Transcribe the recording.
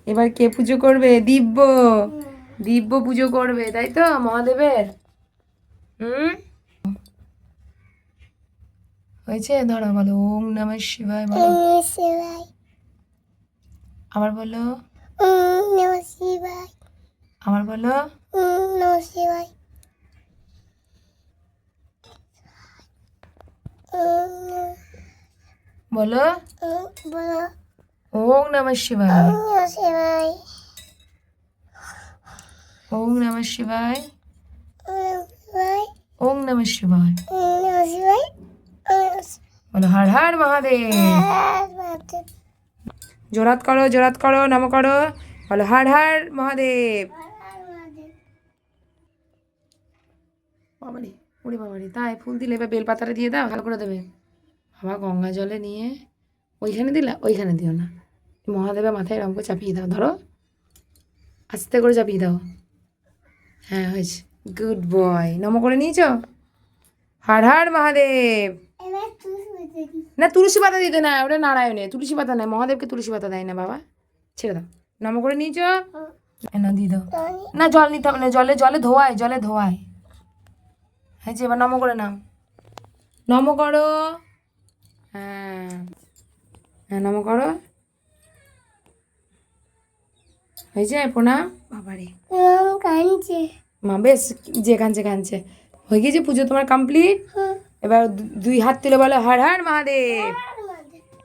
এবার কে পুজো করবে? দিব্য। দিব্য পুজো করবে, তাই তো মহাদেবের? হয়েছে? ধরো বলো ওম নমঃ শিবায় বলো। আবার বলো ওম নমঃ শিবায়। আবার বলো ওম নমঃ শিবায়। বলো বলো ওম নমঃ শিবায়। ওম নমঃ শিবায়। ওম নমঃ শিবায়। ওম নমঃ শিবায়। ওম নমঃ শিবায়। ওম নমঃ শিবায়। বলো হর হর মহাদেব। জোরাত করো নম করো। বলো হর হর মহাদেব। বাবারি, ওরে বাবারি, তাই ফুল দিলে এবার বেলপাতাটা দিয়ে দাও, ভালো করে দেবে। বাবা গঙ্গা জলে নিয়ে ওইখানে দিলা, ওইখানে দিও না, মহাদেবের মাথায় এরকম করে চাপিয়ে দাও, ধরো আস্তে করে চাপিয়ে দাও। হ্যাঁ হয়েছে, গুড বয়। নম করে নিয়েছ? হর হর মহাদেব। না তুলসী পাতা দিতে না, ওটা নারায়ণে, তুলসী পাতা নেয়, মহাদেবকে তুলসী পাতা দেয় না বাবা, ছেড়ে দাও। নম করে নিয়েছ? না দিয়ে দাও। না জল নিতে হবে না, জলে জলে ধোয়ায়, জলে ধোয়ায়। হ্যাঁ এবার নম করে নাও, নম করো। হ্যাঁ হ্যাঁ নম করো, হয়েছে প্রণাম। বাবারে কাঁদছে মা, বেশ যে কাঁদছে কাঁদছে, হয়ে গিয়েছে পুজো তোমার কমপ্লিট। এবার দুই হাত তুলে বলো হর হর মহাদেব।